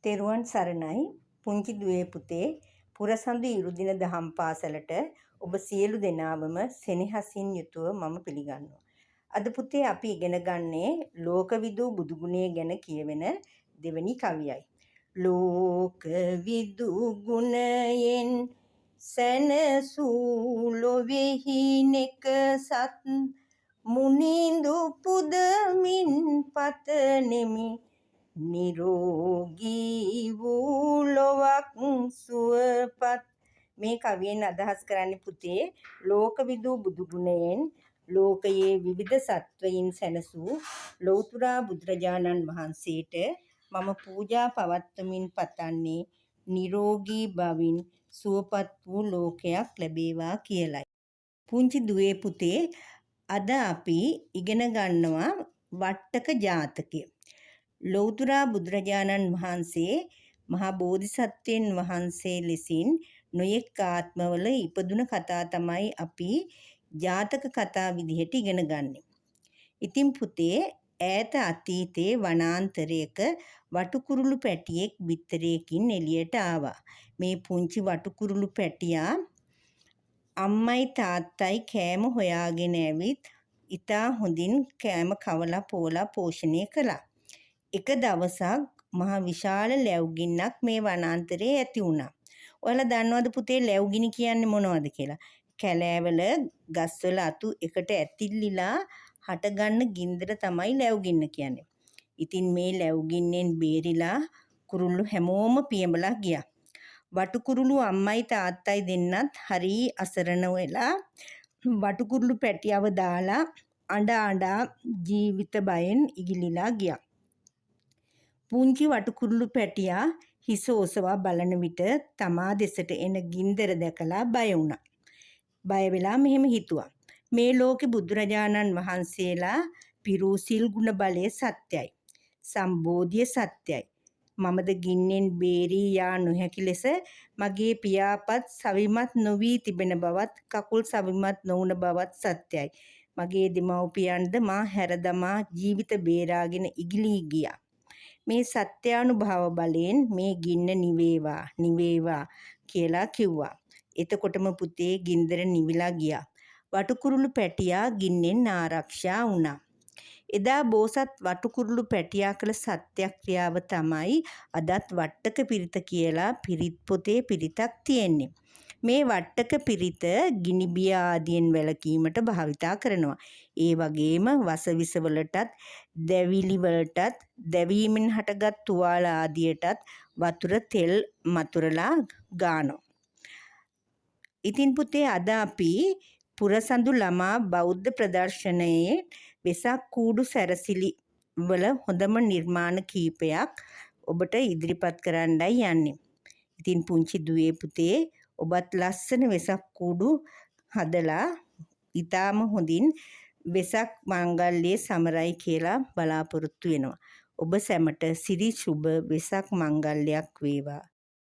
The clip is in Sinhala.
තෙරුවන් සරණයි පුංචි දුවේ පුතේ පුරසඳු ඉරුදින දහම් පාසලට ඔබ සියලු දෙනාවම සෙනෙහසින් යුතුව මම පිළිගන්නවා. අද පුතේ අපි ඉගෙන ගන්නේ ලෝකවිදු බුදුගුණය ගැන කියවෙන දෙවැනි කවියයි. ලෝකවිදු ගුණයෙන් සැනසූ ලොවෙහි නෙකසත් මුනිඳු පුදමින් පතනෙමි නිරෝගී වූ ලොවක් සුවපත්. මේ කවියෙන් අදහස් කරන්නේ පුතේ ලෝකවිදු බුදුගුණයෙන් ලෝකයේ විවිධ සත්වයින් සැනසූ ලෞතුරා බුදුරජාණන් වහන්සේට මම පූජා පවත්වමින් පතන්නේ නිරෝගී බවින් සුවපත් වූ ලෝකයක් ලැබේවා කියලයි. පුංචි දුවේ පුතේ අද අපි ඉගෙන ගන්නවා වට්ටක ජාතකය. ලෞතුරා බුදුරජාණන් වහන්සේ මහා බෝධිසත්වයන් වහන්සේ ලෙසින් නොයෙක් ආත්මවල ඉපදුන කතා තමයි අපි ජාතක කතා විදිහට ඉගෙන ගන්නේ. ඉතින් පුතේ ඈත අතීතයේ වනාන්තරයක වටුකුරුළු පැටියෙක් බිත්තරයකින් එළියට ආවා. මේ පුංචි වටුකුරුළු පැටියා අම්මයි තාත්තයි කෑම හොයාගෙන ඇවිත් ඉතා හොඳින් කෑම කවලා පෝලා පෝෂණය කළා. එක දවසක් මහ විශාල ලැව්ගින්නක් මේ වනාන්තරයේ ඇති වුණා. ඔයාලා දන්නවද පුතේ ලැව්ගිනි කියන්නේ මොනවද කියලා? කැලෑවල ගස්වල අතු එකට ඇතිල්ලිලා හටගන්න ගින්දර තමයි ලැව්ගින්න කියන්නේ. ඉතින් මේ ලැව්ගින්නෙන් බේරිලා කුරුල්ලු හැමෝම පියඹලා ගියා. වටුකුරුළු අම්මයි තාත්තයි දෙන්නත් හරි අසරණ වෙලා වටුකුරුළු පැටියව දාලා අඬ ජීවිත බයෙන් ඉගිලිලා ගියා. පුංචි වටුකුරුළු පැටියා හිස ඔසවා බලන විට තමා දෙසට එන ගින්දර දැකලා බය වුණා. බය වෙලා මෙහෙම හිතුවා. මේ ලෝකේ බුදුරජාණන් වහන්සේලා පිරූ සිල් ගුණ බලය සත්‍යයි. සම්බෝධිය සත්‍යයි. මමද ගින්නෙන් බේරී යා නොහැකි ලෙස මගේ පියාපත් සවිමත් නොවී තිබෙන බවත් කකුල් සවිමත් නොවුන බවත් සත්‍යයි. මගේ දෙමව්පියන්ද මා හැරදමා ජීවිත බේරාගෙන ඉගිලී ගියා. මේ සත්‍යානුභව බලයෙන් මේ ගින්න නිවේවා කියලා කිව්වා. එතකොටම පුතේ ගින්දර නිවිලා ගියා. වටුකුරුළු පැටියා ගින්නෙන් ආරක්ෂා වුණා. එදා බෝසත් වටුකුරුළු පැටියා කළ සත්‍යක්‍රියාව තමයි අදත් වට්ටක පිරිත කියලා පිරිත් පොතේ පිරිතක් තියෙන්නේ. මේ වට්ටක පිරිත ගිනිබිය ආදියෙන් වැළකීමට භාවිතා කරනවා. ඒ වගේම වසවිස වලටත් දැවිලි වලටත් දැවීමෙන් හටගත් තුවාල ආදියටත් වතුර තෙල් මතුරලා ගානවා. ඉතින් පුතේ අද අපි පුරසඳු ළමා බෞද්ධ ප්‍රදර්ශනයේ වෙසක් කූඩු සැරසිලි වල හොඳම නිර්මාණ කීපයක් ඔබට ඉදිරිපත් කරන්නයි යන්නේ. ඉතින් පුංචි දුවේ පුතේ ඔබත් ලස්සන වෙසක් කූඩු හදලා ඊටාම හොඳින් වෙසක් මංගල්‍යයේ සමරයි කියලා බලාපොරොත්තු වෙනවා. ඔබ සැමට සිරි සුබ වෙසක් මංගල්‍යයක් වේවා.